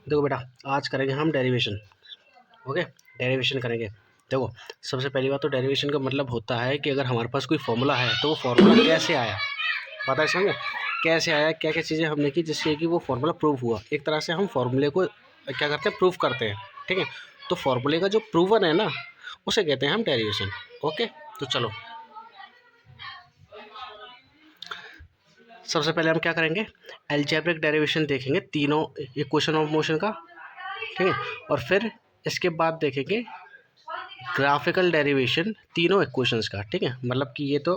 देखो बेटा, आज करेंगे हम डेरिवेशन। ओके, डेरिवेशन करेंगे। देखो, सबसे पहली बात तो डेरिवेशन का मतलब होता है कि अगर हमारे पास कोई फॉर्मूला है तो वो फॉर्मूला कैसे आया, पता है समझे, कैसे आया, क्या क्या चीज़ें हमने की जिससे कि वो फॉर्मूला प्रूव हुआ। एक तरह से हम फॉर्मूले को क्या करते हैं, प्रूव करते हैं। ठीक है, तो फॉर्मूले का जो प्रूवन है ना, उसे कहते हैं हम डेरिवेशन। ओके, तो चलो सबसे पहले हम क्या करेंगे, अलजेब्रिक डेरिवेशन देखेंगे तीनों इक्वेशन ऑफ मोशन का। ठीक है, और फिर इसके बाद देखेंगे ग्राफिकल डेरिवेशन तीनों इक्वेशंस का। ठीक है, मतलब कि ये तो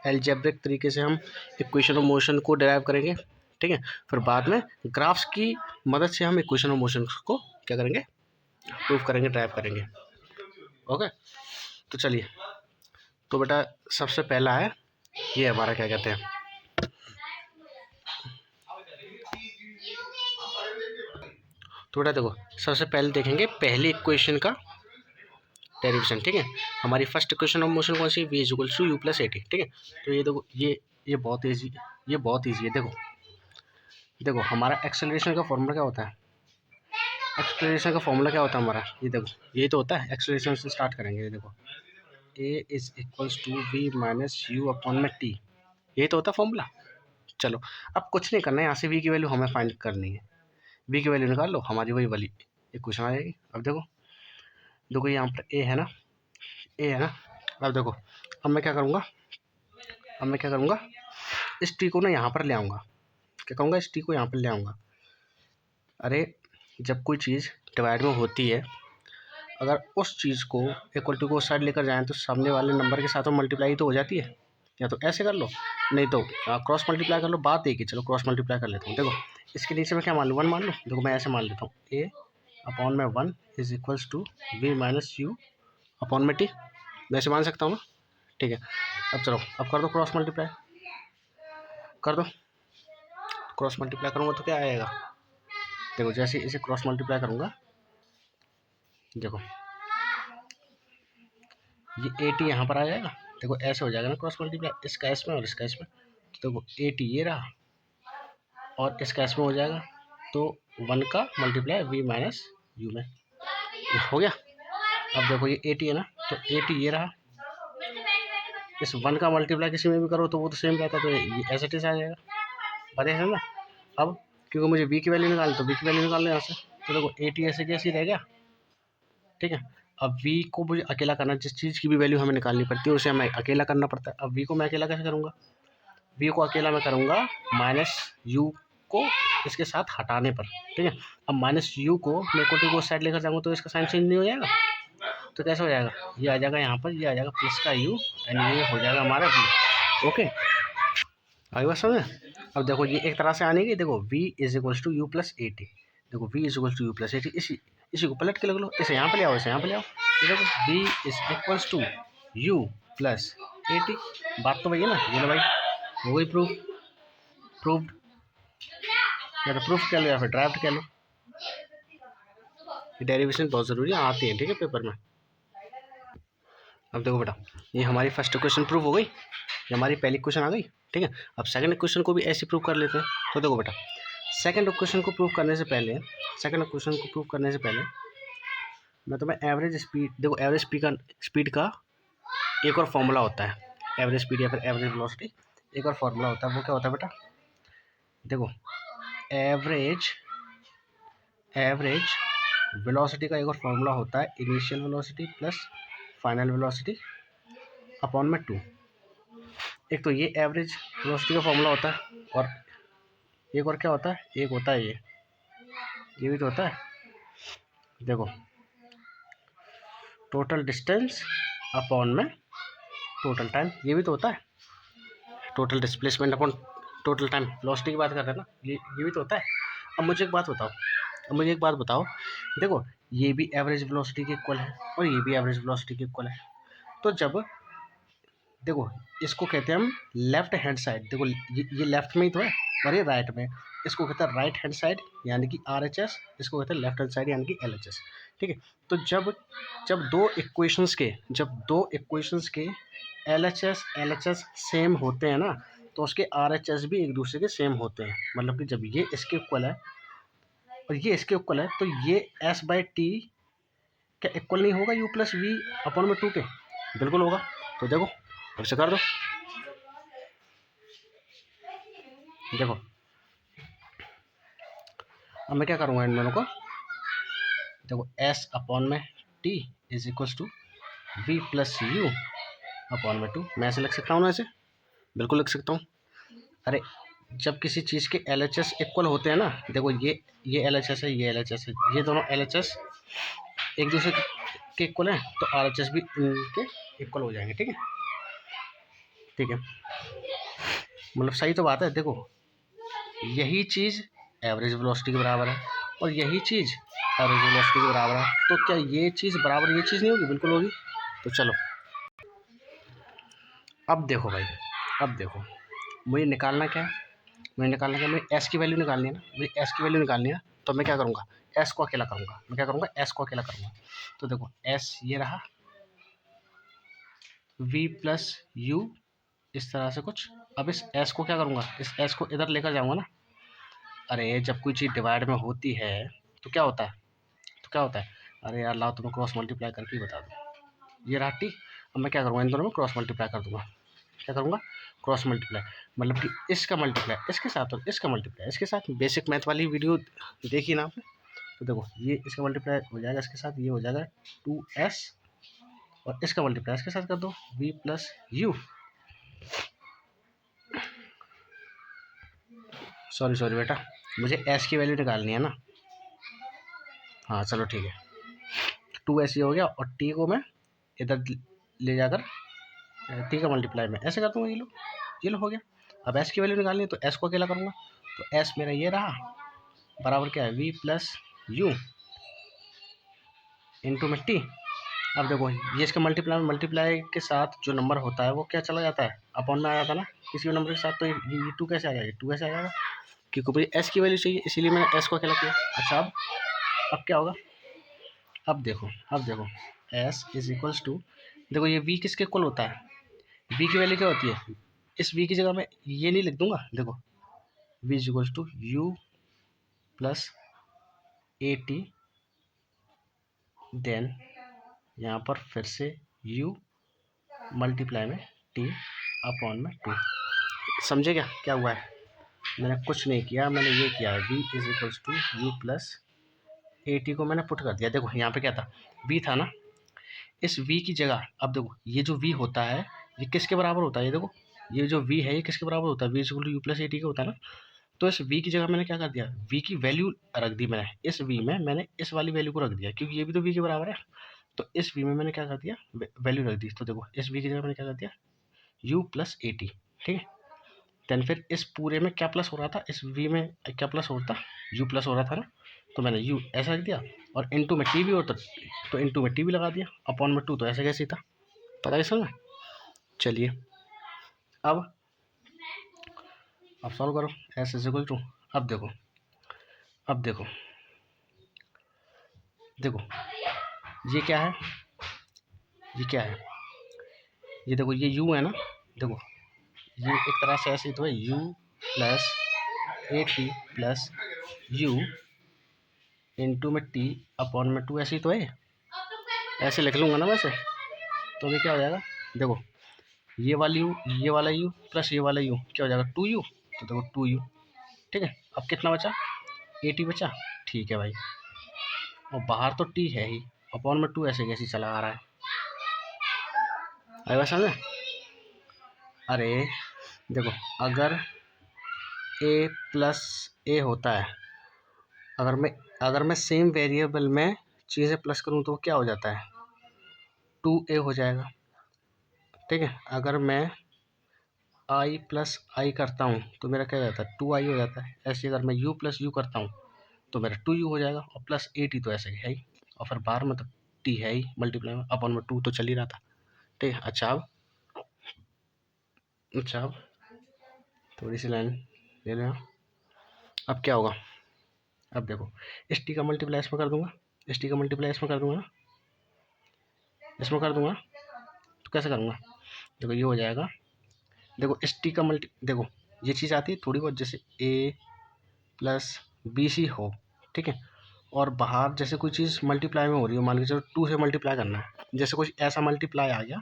अलजेब्रिक तरीके से हम इक्वेशन ऑफ मोशन को डेराइव करेंगे। ठीक है, फिर बाद में ग्राफ्स की मदद से हम इक्वेशन ऑफ मोशन को क्या करेंगे, प्रूव करेंगे, ड्राइव करेंगे। ओके, तो चलिए, तो बेटा सबसे पहला है ये हमारा क्या कहते हैं, तो बेटा देखो सबसे पहले देखेंगे पहली इक्वेशन का डेरिवेशन। ठीक है, हमारी फर्स्ट इक्वेशन ऑफ मोशन कौन सी है, V is equal to U plus A T. ठीक है, तो ये देखो, ये बहुत ईजी, ये बहुत ईजी है। देखो देखो हमारा एक्सेलरेशन का फॉर्मूला क्या होता है, एक्सेलरेशन का फॉर्मूला क्या होता है हमारा, ये देखो यही तो होता है। एक्सेलरेशन से स्टार्ट करेंगे, ये देखो a is equals to we minus you upon में टी, यही तो होता है फॉर्मूला। चलो अब कुछ नहीं करना है, यहाँ से वी की वैल्यू हमें फाइंड करनी है। वी की वैल्यू निकाल लो, हमारी वही वाली इक्वेशन आ जाएगी। अब देखो देखो यहाँ पर ए है ना, ए है ना। अब देखो, अब मैं क्या करूँगा, इस टी को ना यहाँ पर ले आऊँगा। क्या कहूँगा, इस टी को यहाँ पर ले आऊँगा। अरे जब कोई चीज़ डिवाइड में होती है, अगर उस चीज़ को इक्वल टू को साइड लेकर जाएं तो सामने वाले नंबर के साथ में मल्टीप्लाई तो हो जाती है। या तो ऐसे कर लो, नहीं तो क्रॉस मल्टीप्लाई कर लो। बात एक ही, चलो क्रॉस मल्टीप्लाई कर लेता हूँ। देखो इसके नीचे मैं क्या मान लूँ, वन मान लूँ। देखो मैं ऐसे मान लेता हूँ, ए अपॉन में one is equals to we minus you upon में टी। मैं ऐसे मान सकता हूँ ना। ठीक है, अब चलो अब कर दो क्रॉस मल्टीप्लाई, कर दो। क्रॉस मल्टीप्लाई करूँगा तो क्या आएगा, देखो जैसे इसे क्रॉस मल्टीप्लाई करूँगा, देखो ये ए टी यहाँ पर आ जाएगा। देखो ऐसे हो जाएगा ना क्रॉस मल्टीप्लाई, इसका इसमें और इसका इसमें। तो देखो ए टी ये रहा और इसका इसमें हो जाएगा, तो वन का मल्टीप्लाई वी माइनस यू में, ये हो गया। अब देखो ये ए टी है ना, तो ए टी ये रहा, इस वन का मल्टीप्लाई किसी में भी करो तो वो तो सेम रहता है, तो ये ऐसे टीस आ जाएगा। पता है ना। अब क्योंकि मुझे वी की वैल्यू निकालनी, तो वी की वैल्यू निकालना है यहाँ से। तो देखो ए टी ऐसे कैसे रह गया। ठीक है, अब वी को मुझे अकेला करना, जिस चीज़ की भी वैल्यू हमें निकालनी पड़ती है उसे हमें अकेला करना पड़ता है। अब वी को मैं अकेला कैसे करूँगा, वी को अकेला मैं करूँगा माइनस यू को इसके साथ हटाने पर। ठीक है, अब माइनस यू को मैं को टू को साइड लेकर जाऊँगा तो इसका साइन चेंज नहीं हो जाएगा। तो कैसे हो जाएगा, ये आ जाएगा यहाँ पर, ये आ जाएगा प्लस का यू एंड ये हो जाएगा हमारा वी। ओके, आगे बात समझ। अब देखो ये एक तरह से आने की, देखो v is equals to U plus A T. देखो v is equals to U plus A T, इसी को पलट के लग लो, इसे यहाँ पे ले आओ, इसे यहाँ पे ले आओ। ये देखो v is equals to U plus A T, बात तो वही है ना। ये लो भाई, हो गई प्रूफ, प्रूव्ड। या तो प्रूफ कह लो या फिर ड्राफ्ट कह लो। डेरिवेशन बहुत ज़रूरी है, आती है ठीक है पेपर में। अब देखो बेटा, ये हमारी फर्स्ट क्वेश्चन प्रूव हो गई, ये हमारी पहली क्वेश्चन आ गई। ठीक है, अब सेकंड क्वेश्चन को भी ऐसे प्रूव कर लेते हैं। तो देखो बेटा, सेकंड क्वेश्चन को प्रूव करने से पहले, मैं तुम्हें एवरेज स्पीड, देखो एवरेज स्पीड का एक और फॉर्मूला होता है, एवरेज स्पीड या फिर एवरेज वेलोसिटी, एक और फॉर्मूला होता है। वो क्या होता है बेटा, देखो एवरेज वेलोसिटी का एक और फॉर्मूला होता है, initial velocity plus final velocity upon में 2। एक तो ये एवरेज वेलोसिटी का फॉर्मूला होता है, और एक और क्या होता है, एक होता है ये भी तो होता है। देखो टोटल डिस्टेंस अपॉन में टोटल टाइम, ये भी तो होता है। Total displacement upon total time, velocity की बात कर रहे हैं ना, ये भी तो होता है। अब मुझे एक बात बताओ, देखो ये भी एवरेज वेलोसिटी के इक्वल है और ये भी एवरेज वेलोसिटी के इक्वल है। तो जब देखो इसको कहते हैं हम लेफ्ट हैंड साइड, देखो ये लेफ्ट में ही तो है और ये राइट में, इसको कहते हैं राइट हैंड साइड यानी कि आर एच एस, इसको कहते हैं लेफ्ट हैंड साइड यानी कि एल एच एस। ठीक है, तो जब दो इक्वेशंस के एल एच एस सेम होते हैं ना, तो उसके आर एच एस भी एक दूसरे के सेम होते हैं। मतलब कि जब ये इसके इक्वल है और ये इसके इक्वल है, तो ये एस बाई टी क्या इक्वल नहीं होगा यू प्लस वी अपॉन में 2 के? बिल्कुल होगा। तो देखो फिर से कर दो, देखो अब मैं क्या करूँगा इन दोनों को, देखो एस अपॉन में T is equals to V plus U upon में 2। मैं ऐसे लिख सकता हूँ ना, ऐसे बिल्कुल लिख सकता हूँ। अरे जब किसी चीज़ के एल एच एस इक्वल होते हैं ना, देखो ये एल एच एस है, ये एल एच एस है, ये दोनों एल एच एस एक दूसरे के इक्वल हैं, तो आर एच एस भी इनके इक्वल हो जाएंगे। ठीक है, ठीक है, मतलब सही तो बात है। देखो यही चीज़ एवरेज वेलोसिटी के बराबर है और यही चीज़ एवरेज वेलोसिटी के बराबर है, तो क्या ये चीज़ बराबर ये चीज़ नहीं होगी? बिल्कुल होगी। तो चलो अब देखो भाई, अब देखो मुझे निकालना क्या है, मुझे एस की वैल्यू निकालनी है ना, मुझे एस की वैल्यू निकालनी है। तो मैं क्या करूँगा, एस को अकेला करूँगा। मैं क्या करूँगा, एस को अकेला करूँगा। तो देखो एस ये रहा, वी प्लस यू, इस तरह से कुछ। अब इस एस को क्या करूँगा, इस एस को इधर लेकर जाऊँगा ना। अरे जब कोई चीज़ डिवाइड में होती है तो क्या होता है, अरे यार लाओ तुम्हें क्रॉस मल्टीप्लाई करके ही बता दूँ। ये रहा टी, अब मैं क्या करूँगा, इन दोनों में क्रॉस मल्टीप्लाई कर दूँगा। क्या करूँगा, क्रॉस मल्टीप्लाई, मतलब कि इसका मल्टीप्लाई इसके साथ और इसका मल्टीप्लाई इसके साथ। बेसिक मैथ वाली वीडियो देखी ना आपने? तो देखो ये इसका मल्टीप्लाई हो जाएगा इसके साथ, ये हो जाएगा 2s, और इसका मल्टीप्लाई इसके साथ कर दो, v प्लस यू। सॉरी बेटा, मुझे s की वैल्यू निकालनी है ना। हाँ चलो ठीक है, 2s ये हो गया, और t को मैं इधर ले जाकर t का मल्टीप्लाई में ऐसे कर दूँगा। ये लो हो गया। अब s की वैल्यू निकालनी है तो s को अकेला करूँगा। तो s मेरा ये रहा, बराबर क्या है, v प्लस यू इंटू में टी। अब देखो ये इसका मल्टीप्लाई के साथ जो नंबर होता है वो क्या चला जाता है, अपॉन में आ जाता है ना किसी भी नंबर के साथ। तो ये 2 कैसे आ जाएगा, 2 कैसे आ जाएगा, क्योंकि मुझे एस की वैल्यू चाहिए, इसीलिए मैंने एस को अकेला किया। अच्छा अब क्या होगा, अब देखो एस इज इक्वल्स टू, देखो ये वी किसके इक्वल होता है, वी की वैल्यू क्या होती है, इस वी की जगह मैं ये नहीं लिख दूंगा। देखो V is equals to U plus A T, then यहाँ पर फिर से u मल्टीप्लाई में t अपॉन में 2। समझे क्या हुआ है? मैंने कुछ नहीं किया, मैंने ये किया है, v is equals to U plus A T को मैंने पुट कर दिया। देखो यहाँ पे क्या था, v था ना, इस v की जगह अब देखो ये जो v होता है ये किसके बराबर होता है, ये देखो ये जो v है ये किसके बराबर होता है, v is equal to U plus A T का होता है ना। तो इस v की जगह मैंने क्या कर दिया, v की वैल्यू रख दी मैंने, इस v में मैंने इस वाली वैल्यू को रख दिया, क्योंकि ये भी तो v के बराबर है। तो इस v में मैंने क्या कर दिया, वैल्यू रख दी। तो देखो इस v की जगह मैंने क्या कर दिया, u प्लस ए टी। ठीक है, देन फिर इस पूरे में क्या प्लस हो रहा था, इस v में क्या प्लस हो रहा था, u प्लस हो रहा था ना। तो मैंने u ऐसा रख दिया, और इंटू में t भी होता तो इंटू में t भी लगा दिया, अपॉन में 2 तो ऐसे कैसे था, पता है समझ। चलिए अब सॉल्व करो, एस इज इक्वल टू, अब देखो देखो ये क्या है, ये देखो ये u है ना। देखो ये एक तरह से ऐसे तो है, u plus A T plus you into में टी अपॉन में 2, ऐसे ही तो है, ऐसे लिख लूँगा ना वैसे। तो ये क्या हो जाएगा, देखो ये वाला u प्लस ये वाला u क्या हो जाएगा, 2u। तो देखो 2u। ठीक है, अब कितना बचा, ए टी बचा। ठीक है भाई, और बाहर तो t है ही, अपॉन में 2 ऐसे कैसे चला आ रहा है, अरे बस समझे। अरे देखो अगर a प्लस ए होता है, अगर मैं सेम वेरिएबल में चीज़ें प्लस करूँ तो क्या हो जाता है, 2a हो जाएगा। ठीक है, अगर मैं i प्लस आई करता हूँ तो मेरा क्या हो जाता है, 2i हो जाता है। ऐसे अगर मैं u प्लस यू करता हूँ तो मेरा 2u हो जाएगा, और प्लस ए टी तो ऐसे है ही, और फिर बाहर में तो t है ही मल्टीप्लाई में, अपॉन में 2 तो चल ही रहा था। ठीक है, अच्छा अब थोड़ी सी लाइन ले लेना। अब क्या होगा, अब देखो इस टी का मल्टीप्लाई इसमें कर दूंगा, ना, इसमें कर दूंगा। तो कैसे करूँगा, देखो ये हो जाएगा, देखो इस टी का देखो ये चीज़ आती है थोड़ी बहुत, जैसे ए प्लस बी सी हो ठीक है। और बाहर जैसे कोई चीज़ मल्टीप्लाई में हो रही हो, मान के चलो 2 से मल्टीप्लाई करना है, जैसे कुछ ऐसा मल्टीप्लाई आ गया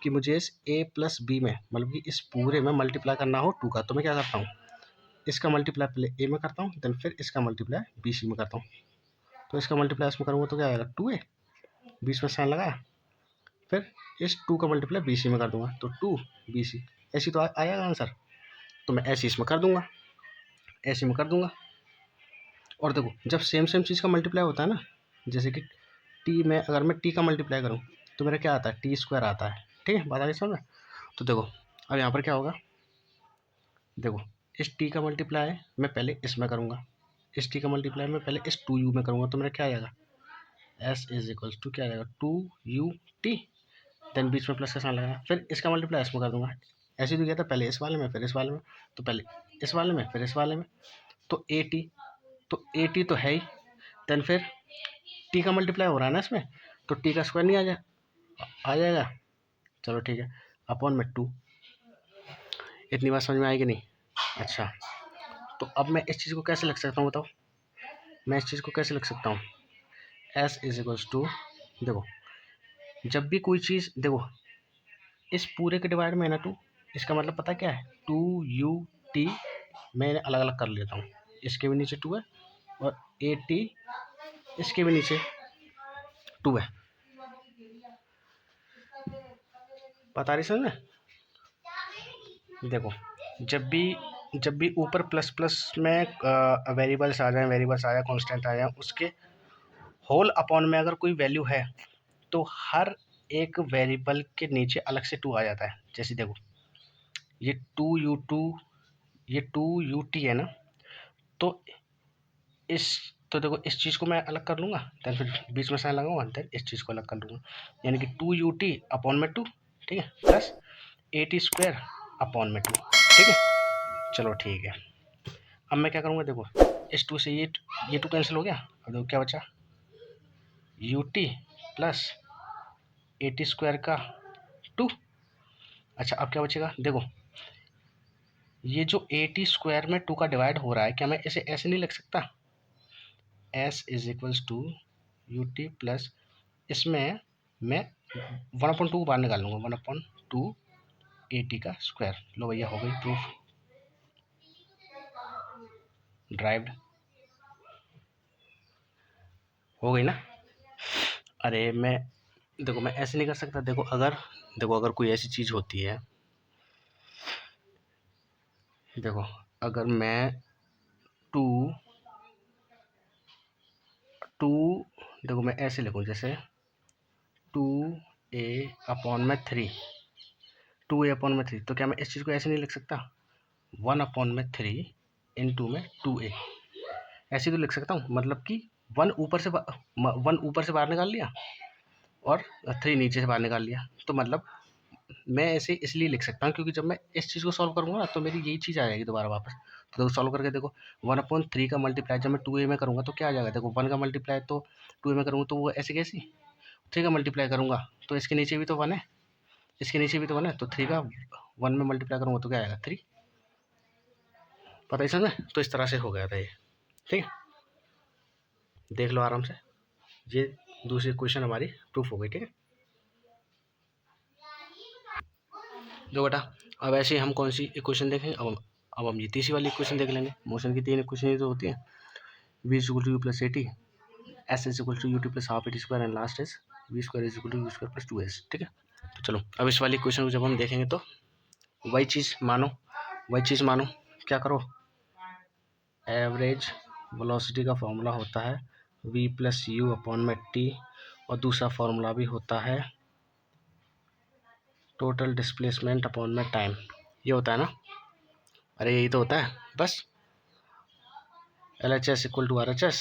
कि मुझे इस a प्लस बी में, मतलब कि इस पूरे में मल्टीप्लाई करना हो 2 का, तो मैं क्या करता हूँ, इसका मल्टीप्लाई पहले a में करता हूँ, देन फिर इसका मल्टीप्लाई bc में करता हूँ। तो इसका मल्टीप्लाई इसमें करूँगा तो क्या आएगा, 2a, बीच में साइन लगाया, फिर इस 2 का मल्टीप्लाई bc में कर दूंगा तो 2bc, ऐसी तो आएगा आंसर। तो मैं ऐसे इसमें कर दूंगा, ऐसे में कर दूंगा। और देखो जब सेम सेम चीज़ का मल्टीप्लाई होता है ना, जैसे कि टी में अगर मैं टी का मल्टीप्लाई करूँ तो मेरा क्या आता है, टी स्क्वायर आता है। ठीक है, बात आ गई समझ में। तो देखो अब यहाँ पर क्या होगा, देखो इस टी का मल्टीप्लाई मैं पहले इसमें करूँगा, इस टी का मल्टीप्लाई मैं पहले इस 2u में करूँगा, तो मेरा क्या आएगा, एस इज इक्वल्स टू क्या आएगा, 2ut, देन बीच में प्लस का साइन लगाना, फिर इसका मल्टीप्लाई इसमें कर दूंगा। ऐसे तो किया था, पहले इस वाले में फिर इस वाले में, तो पहले इस वाले में फिर इस वाले में, तो ए टी, तो ए टी तो है ही, देन फिर टी का मल्टीप्लाई हो रहा है ना इसमें, तो टी का स्क्वायर नहीं आ जाएगा। चलो ठीक है, अपॉन में 2। इतनी बात समझ में आएगी नहीं। अच्छा, तो अब मैं इस चीज़ को कैसे लिख सकता हूँ बताओ, मैं इस चीज़ को कैसे लिख सकता हूँ, एस इज इक्वल्स टू, देखो जब भी कोई चीज़, देखो इस पूरे के डिवाइड में है ना 2, इसका मतलब पता क्या है, 2ut, मैं अलग अलग कर लेता हूँ, इसके भी नीचे 2 है और at इसके भी नीचे 2 है। बता रही समझ में। देखो जब भी ऊपर प्लस प्लस में वेरिएबल्स आ जाए, कांस्टेंट आ जाए, उसके होल अपॉन में अगर कोई वैल्यू है तो हर एक वेरिएबल के नीचे अलग से 2 आ जाता है। जैसे देखो ये 2u2, ये 2ut है ना, तो देखो इस चीज़ को मैं अलग कर लूँगा, देन फिर बीच में साइन लगाऊंगा, देन इस चीज़ को अलग कर लूँगा, यानी कि 2ut अपॉन में 2, ठीक है, प्लस at स्क्वायर अपॉन में 2, ठीक है। चलो ठीक है, अब मैं क्या करूँगा, देखो इस 2 से ये 2 कैंसिल हो गया, अब देखो क्या बचा, ut प्लस at स्क्वायर का 2। अच्छा अब क्या बचेगा, देखो ये जो at स्क्वायर में 2 का डिवाइड हो रहा है, क्या मैं इसे ऐसे नहीं लिख सकता, s is equals to ut plus, इसमें मैं 1/2 बाहर निकाल लूँगा, 1/2 at का स्क्वायर। लो भैया हो गई प्रूफ ड्राइव्ड, हो गई ना। अरे मैं देखो मैं ऐसे नहीं कर सकता, देखो अगर कोई ऐसी चीज़ होती है, देखो अगर मैं टू टू देखो मैं ऐसे लिखूँ, जैसे 2a अपॉन में 3, 2a अपॉन में 3, तो क्या मैं इस चीज़ को ऐसे नहीं लिख सकता, 1 अपॉन में 3 इंटू में 2a, ऐसे तो लिख सकता हूँ, मतलब कि 1 ऊपर से 1 ऊपर से बाहर निकाल लिया और 3 नीचे से बाहर निकाल लिया, तो मतलब मैं ऐसे इसलिए लिख सकता हूँ क्योंकि जब मैं इस चीज़ को सॉल्व करूँगा ना तो मेरी यही चीज़ आ जाएगी दोबारा वापस। तो देखो सॉल्व करके देखो, 1/3 का मल्टीप्लाई जब मैं 2a में करूँगा तो क्या आ जाएगा, देखो 1 का मल्टीप्लाई तो 2a में करूँगा तो वो ऐसे कैसी, 3 का मल्टीप्लाई करूँगा तो इसके नीचे भी तो 1 है, इसके नीचे भी तो 1 है, तो 3 का 1 में मल्टीप्लाई करूँगा तो क्या आएगा 3। पता ही समझ, तो इस तरह से हो गया था ये, ठीक है, देख लो आराम से, ये दूसरी क्वेश्चन हमारी प्रूफ हो गई, ठीक है। जो बेटा अब ऐसे हम कौन सी इक्वेशन देखेंगे, अब हम ये तीसरी वाली इक्वेशन देख लेंगे। मोशन की 3 इक्वेशन ही तो होती है, v is equal to U plus A T, S is equal to U T plus half A T square, and last is V square is equal to you square plus 2s, ठीक है। तो चलो अब इस वाली इक्वेशन को जब हम देखेंगे तो वही चीज़ मानो, क्या करो, एवरेज वेलोसिटी का फॉर्मूला होता है v प्लस यू अपॉन में टी, और दूसरा फॉर्मूला भी होता है टोटल डिस्प्लेसमेंट अपॉन में टाइम, ये होता है ना, अरे यही तो होता है बस, LHS इक्वल टू RHS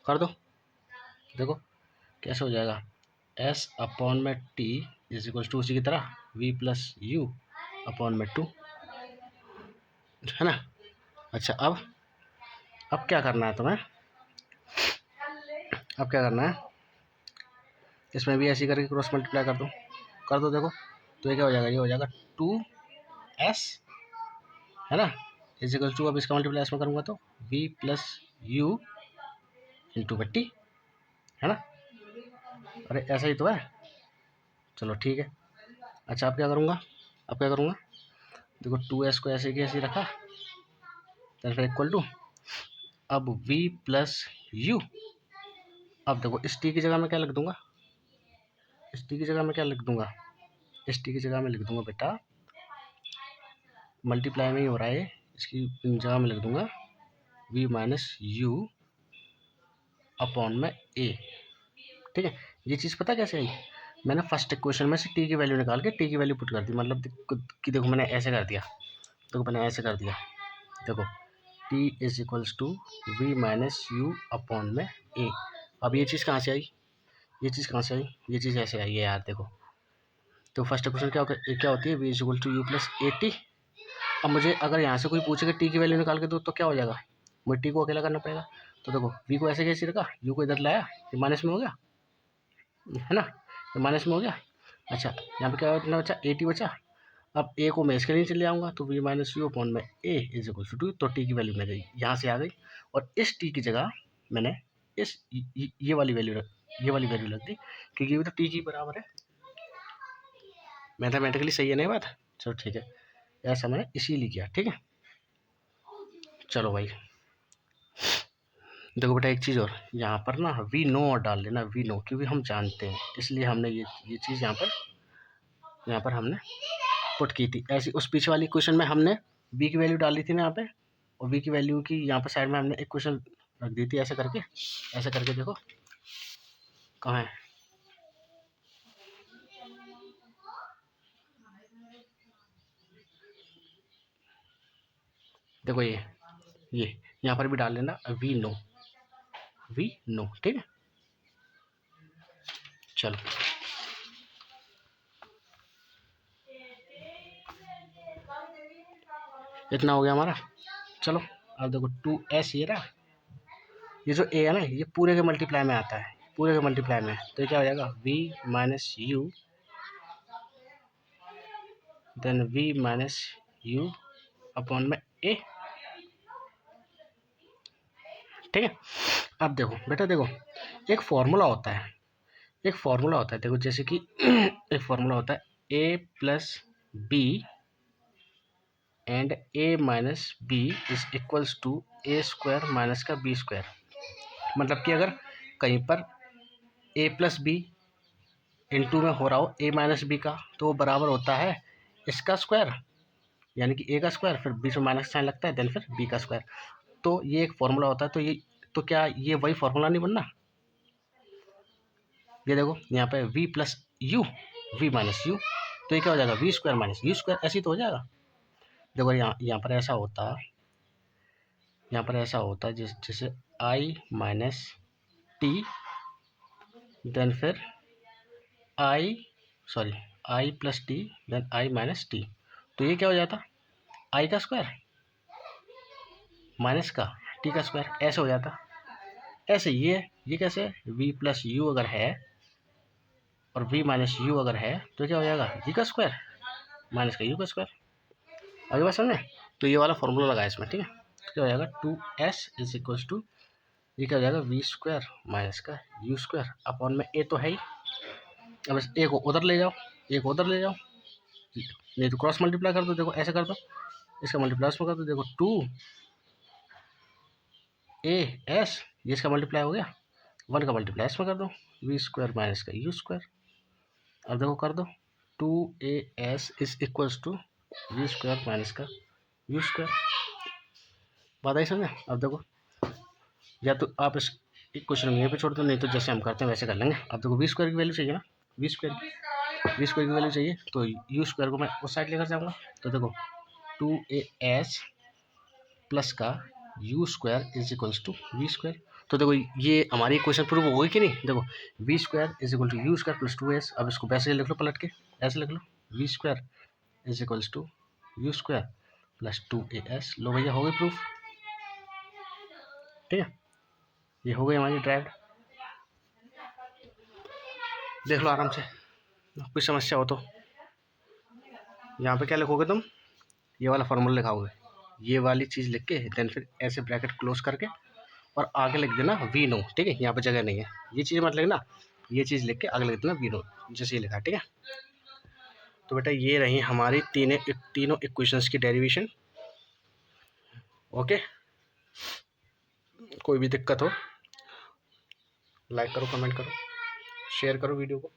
कर दो, देखो कैसे हो जाएगा, S अपॉन में T इज इक्वल टू उसी की तरह V प्लस यू अपॉन में 2, है ना। अच्छा अब क्या करना है तुम्हें, अब क्या करना है, इसमें भी ऐसे करके क्रॉस मल्टीप्लाई कर दो, देखो तो ये क्या हो जाएगा, ये हो जाएगा 2s, है ना, इज इक्वल टू, अब इसका मल्टीप्लाई इसमें करूँगा तो v प्लस u इंटू बट्टी, है ना। अरे ऐसा ही तो है, चलो ठीक है। अच्छा अब क्या करूँगा, देखो 2s को ऐसे की ऐसे रखा, फिर इक्वल टू, अब v प्लस u। अब देखो इस t की जगह में क्या लिख दूंगा, इस t की जगह में क्या लिख दूंगा, इस t की जगह में लिख दूंगा बेटा, मल्टीप्लाई में ही हो रहा है, इसकी जगह में लिख दूंगा v माइनस यू अपॉन में a। ठीक है, ये चीज़ पता कैसे आई, मैंने फर्स्ट इक्वेशन में से t की वैल्यू निकाल के t की वैल्यू पुट कर दी, मतलब कि देखो मैंने ऐसे कर दिया, देखो मैंने ऐसे कर दिया, देखो t is equals to we minus you upon में a। अब ये चीज़ कहाँ से आई, ये चीज़ कहाँ से आई, ये चीज़ ऐसे आई है यार, देखो तो फर्स्ट इक्वेशन क्या होती है, V is equal to U plus A T. अब मुझे अगर यहाँ से कोई पूछेगा टी की वैल्यू निकाल के दो तो क्या हो जाएगा, मुझे टी को अकेला करना पड़ेगा। तो देखो वी को ऐसे कैसे रखा, यू को इधर लाया, ये माइनस में हो गया, है ना, ये माइनस में हो गया। अच्छा यहाँ पे क्या बचा, ए टी बचा। अब ए को मैं इसके लिए चले आऊँगा, तो वी माइनस यू अपॉन में ए इज इक्वल टू, तो टी की वैल्यू मेरे यहाँ से आ गई, और इस टी की जगह मैंने इस ये वाली वैल्यू रख दी, क्योंकि ये तो टी की बराबर है। मैथमेटिकली सही है ना ये बात, चलो ठीक है, ऐसा मैंने इसीलिए किया। ठीक है, चलो भाई देखो बेटा एक चीज़ और, यहाँ पर ना वी नो और डाल देना, वी नो, क्योंकि हम जानते हैं, इसलिए हमने ये चीज़ यहाँ पर हमने पुट की थी। ऐसी उस पीछे वाली क्वेश्चन में हमने वी की वैल्यू डाली थी ना यहाँ पे, और वी की वैल्यू की यहाँ पर साइड में हमने एक क्वेश्चन रख दी थी, ऐसे करके देखो कहाँ है, देखो ये यहाँ पर भी डाल लेना वी नो, ठीक है। चलो इतना हो गया हमारा। चलो अब देखो 2s ये रहा, ये जो a है ना ये पूरे के मल्टीप्लाई में आता है, पूरे के मल्टीप्लाई में, तो ये क्या हो जाएगा v minus U, then v minus you upon में a। ठीक है, अब देखो बेटा देखो एक फॉर्मूला होता है, देखो जैसे कि एक फॉर्मूला होता है a plus B and a minus B is equals to A square minus का बी स्क्वायर। मतलब कि अगर कहीं पर a प्लस बी इंटू में हो रहा हो a माइनस बी का, तो वो बराबर होता है इसका स्क्वायर, यानी कि a का स्क्वायर, फिर बीच में माइनस साइन लगता है, देन फिर b का स्क्वायर। तो ये एक फॉर्मूला होता है, तो क्या ये वही फॉर्मूला नहीं बनना, ये देखो यहाँ पे v plus U, V minus U, तो ये क्या हो जाएगा V square minus U square, ऐसे ही तो हो जाएगा। देखो यहाँ पर ऐसा होता, जैसे i माइनस टी, देन फिर i plus t, then i minus t, तो ये क्या हो जाता, आई का स्क्वायर माइनस का टी का स्क्वायर, ऐसे हो जाता। ऐसे ये कैसे, v प्लस यू अगर है और v माइनस यू अगर है, तो क्या हो जाएगा v का स्क्वायर माइनस का u का स्क्वायर। आगे बात समझे, तो ये वाला फॉर्मूला लगाया इसमें। ठीक है, तो क्या हो जाएगा 2s इज इक्वल्स टू, ये क्या हो जाएगा वी स्क्वायर माइनस का यू स्क्वायर अपॉन में a तो है ही। अब इस a को उधर ले जाओ, नहीं तो क्रॉस मल्टीप्लाई कर दो, देखो ऐसे कर दो, इसका मल्टीप्लाई उसमें कर दो, देखो 2as, ये इसका मल्टीप्लाई हो गया, 1 का मल्टीप्लाई इसमें कर दो, वी स्क्वायर माइनस का यू स्क्वायर। अब देखो कर दो 2as is equals to V square minus का यू स्क्वायर। बात आई समझे। अब देखो या तो आप इस क्वेश्चन में यहीं पे छोड़ दो, नहीं तो जैसे हम करते हैं वैसे कर लेंगे। अब देखो वी स्क्वायर की वैल्यू चाहिए ना, वी स्क्वायर की वैल्यू चाहिए, तो यू स्क्वायर को मैं उस साइड लेकर जाऊँगा, तो देखो 2as प्लस का U square is equals to V square. तो देखो ये हमारी क्वेश्चन प्रूव हो गई कि नहीं, देखो V square is equal to you square plus 2s। अब इसको वैसे लिख लो पलट के, ऐसे लिख लो v square is equals to you square plus 2as। लो भैया हो गई प्रूफ। ठीक है, ये हो गई हमारी ड्राइव, देख लो आराम से, कोई समस्या हो तो। यहाँ पे क्या लिखोगे तुम, ये वाला फार्मूला लिखाओगे, ये वाली चीज़ लिख के, देन फिर ऐसे ब्रैकेट क्लोज करके, और आगे लिख देना वी नो, ठीक है, यहाँ पे जगह नहीं है, ये चीज़ मत लिखना, ये चीज़ लिख के आगे लिख देना वी नो, जैसे ये लिखा, ठीक है। तो बेटा ये रही हमारी तीनों इक्वेशंस की डेरिवेशन। ओके, कोई भी दिक्कत हो लाइक करो, कमेंट करो, शेयर करो वीडियो को।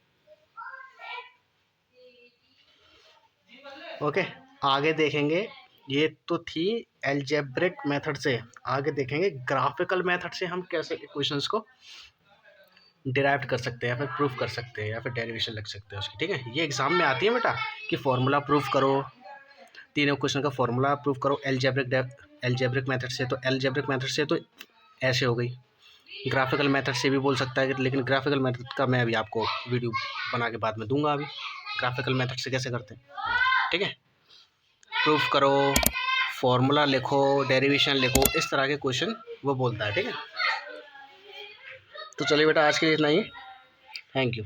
ओके, आगे देखेंगे, ये तो थी एल्जेब्रिक मेथड से, आगे देखेंगे ग्राफिकल मेथड से हम कैसे इक्वेशंस को डिराइव कर सकते हैं या फिर प्रूफ कर सकते हैं या फिर डेरिवेशन लग सकते हैं उसकी, ठीक है। ये एग्जाम में आती है बेटा कि फॉर्मूला प्रूफ करो, तीनों क्वेश्चन का फॉर्मूला प्रूफ करो एल्जेब्रिक मेथड से। तो एल्जेब्रिक मेथड से तो ऐसे हो गई, ग्राफिकल मेथड से भी बोल सकता है, लेकिन ग्राफिकल मेथड का मैं अभी आपको वीडियो बना के बाद में दूंगा। अभी ग्राफिकल मेथड से कैसे करते हैं, ठीक है। प्रूफ करो, फॉर्मूला लिखो, डेरिवेशन लिखो, इस तरह के क्वेश्चन वो बोलता है, ठीक है। तो चलिए बेटा आज के लिए इतना ही, थैंक यू।